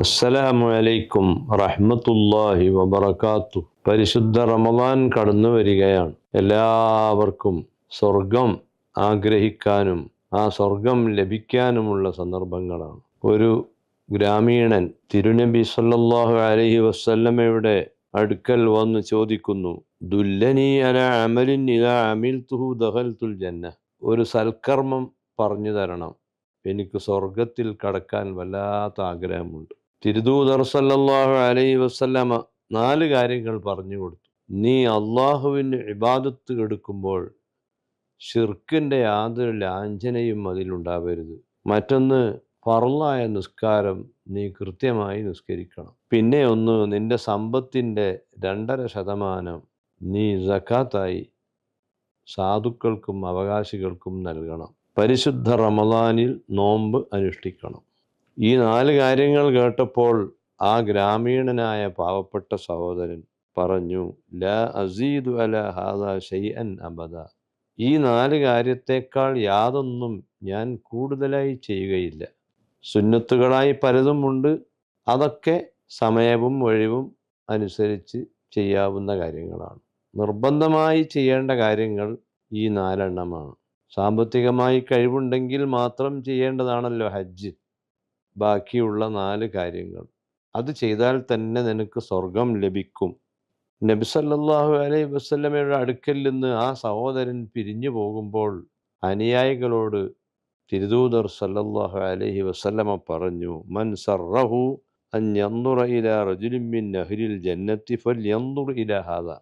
അസ്സലാമു അലൈക്കും റഹ്മത്തുള്ളാഹി വബറകാത്തു. പരിശുദ്ധ റമദാൻ കടന്നു വരികയാണ്. എല്ലാവർക്കും സ്വർഗം ആഗ്രഹിക്കാനും ആ സ്വർഗം ലഭിക്കാനുമുള്ള സന്ദർഭങ്ങളാണ്. ഒരു ഗ്രാമീണൻ തിരുനബി സല്ലല്ലാഹു അലൈഹി വസല്ലമയുടെ അടുക്കൽ വന്ന് ചോദിക്കുന്നു, ദുല്ലനി അലാ അമലിൻ ഇദാ അമിൽതുഹു ദഖൽതുൽ ജന്ന. ഒരു സൽക്കർമ്മം പറഞ്ഞു തരണം, എനിക്ക് സ്വർഗത്തിൽ കടക്കാൻ വല്ലാത്ത ആഗ്രഹമുണ്ട്. തിരുദൂതർ സല്ലല്ലാഹു അലൈഹി വസല്ലമ 4 കാര്യങ്ങൾ പറഞ്ഞു കൊടുത്തു. നീ അള്ളാഹുവിന് ഇബാദത്ത് എടുക്കുമ്പോൾ ഷിർക്കിൻ്റെ യാതൊരു ലാഞ്ചനയും അതിലുണ്ടാവരുത്. മറ്റൊന്ന്, ഫർളായ നിസ്കാരം നീ കൃത്യമായി നിസ്കരിക്കണം. പിന്നെ ഒന്ന്, നിന്റെ സമ്പത്തിൻ്റെ 2.5% നീ സക്കാത്തായി സാധുക്കൾക്കും അവകാശികൾക്കും നൽകണം. പരിശുദ്ധ റമദാനിൽ നോമ്പ് അനുഷ്ഠിക്കണം. ഈ 4 കാര്യങ്ങൾ കേട്ടപ്പോൾ ആ ഗ്രാമീണനായ പാവപ്പെട്ട സഹോദരൻ പറഞ്ഞു, ലാ അസീദു അലാ ഹാദാ ഷൈഅൻ അബദ. ഈ 4 കാര്യത്തേക്കാൾ യാതൊന്നും ഞാൻ കൂടുതലായി ചെയ്യുകയില്ല. സുന്നത്തുകളായി പലതുമുണ്ട്, അതൊക്കെ സമയവും ഒഴിവും അനുസരിച്ച് ചെയ്യാവുന്ന കാര്യങ്ങളാണ്. നിർബന്ധമായി ചെയ്യേണ്ട കാര്യങ്ങൾ ഈ 4 എണ്ണമാണ്. സാമ്പത്തികമായി കഴിവുണ്ടെങ്കിൽ മാത്രം ചെയ്യേണ്ടതാണല്ലോ ഹജ്ജ്. ബാക്കിയുള്ള 4 കാര്യങ്ങൾ അത് ചെയ്താൽ തന്നെ നിനക്ക് സ്വർഗം ലഭിക്കും. നബി സല്ലല്ലാഹു അലൈഹി വസല്ലമയുടെ അടുക്കൽ നിന്ന് ആ സഹോദരൻ പിരിഞ്ഞു പോകുമ്പോൾ അനുയായികളോട് തിരുദൂതർ സല്ലല്ലാഹു അലൈഹി വസല്ലമ പറഞ്ഞു, മൻ സർറഹു അൻ യൻദുറ ഇലാ റജുലിൻ മിൻ അഹ്ലിൽ ജന്നത്തി ഫൽയൻദുർ ഇലാ ഹാദാ.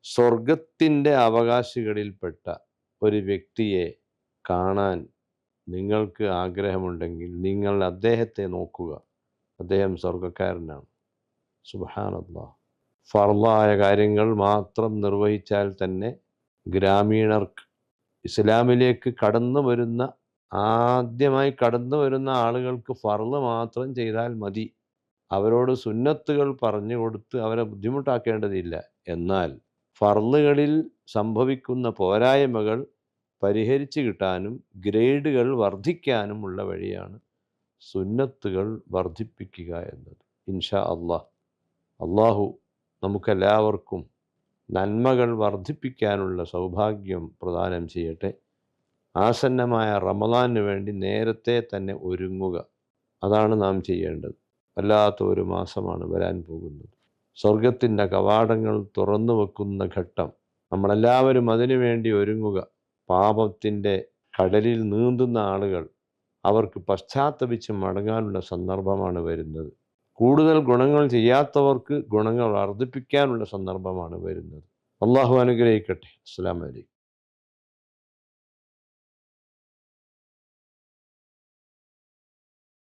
സ്വർഗത്തിൻ്റെ അവകാശികളിൽപ്പെട്ട ഒരു വ്യക്തിയെ കാണാൻ നിങ്ങൾക്ക് ആഗ്രഹമുണ്ടെങ്കിൽ നിങ്ങൾ അദ്ദേഹത്തെ നോക്കുക, അദ്ദേഹം സ്വർഗക്കാരനാണ്. സുബ്ഹാനല്ലാഹ്. ഫർളായ കാര്യങ്ങൾ മാത്രം നിർവഹിച്ചാൽ തന്നെ ഗ്രാമീണർക്ക്, ഇസ്ലാമിലേക്ക് ആദ്യമായി കടന്നു വരുന്ന ആളുകൾക്ക് ഫർള് മാത്രം ചെയ്താൽ മതി. അവരോട് സുന്നത്തുകൾ പറഞ്ഞു കൊടുത്ത് അവരെ ബുദ്ധിമുട്ടാക്കേണ്ടതില്ല. എന്നാൽ ഫർളുകളിൽ സംഭവിക്കുന്ന പോരായ്മകൾ പരിഹരിച്ചു കിട്ടാനും ഗ്രേഡുകൾ വർദ്ധിക്കാനുമുള്ള വഴിയാണ് സുന്നത്തുകൾ വർദ്ധിപ്പിക്കുക എന്നത്. ഇൻഷാ അല്ലാഹ്, അള്ളാഹു നമുക്കെല്ലാവർക്കും നന്മകൾ വർദ്ധിപ്പിക്കാനുള്ള സൗഭാഗ്യം പ്രദാനം ചെയ്യട്ടെ. ആസന്നമായ റമദാനു വേണ്ടി നേരത്തെ തന്നെ ഒരുങ്ങുക, അതാണ് നാം ചെയ്യേണ്ടത്. വല്ലാത്ത ഒരു മാസമാണ് വരാൻ പോകുന്നത്. സ്വർഗത്തിൻ്റെ കവാടങ്ങൾ തുറന്നു വെക്കുന്ന ഘട്ടം. നമ്മളെല്ലാവരും അതിനു വേണ്ടി ഒരുങ്ങുക. പാപത്തിൻ്റെ കടലിൽ നീന്തുന്ന ആളുകൾ, അവർക്ക് പശ്ചാത്തപിച്ച് മടങ്ങാനുള്ള സന്ദർഭമാണ് വരുന്നത്. കൂടുതൽ ഗുണങ്ങൾ ചെയ്യാത്തവർക്ക് ഗുണങ്ങൾ വർദ്ധിപ്പിക്കാനുള്ള സന്ദർഭമാണ് വരുന്നത്. അള്ളാഹു അനുഗ്രഹിക്കട്ടെ. അസ്സലാമു അലൈക്കും.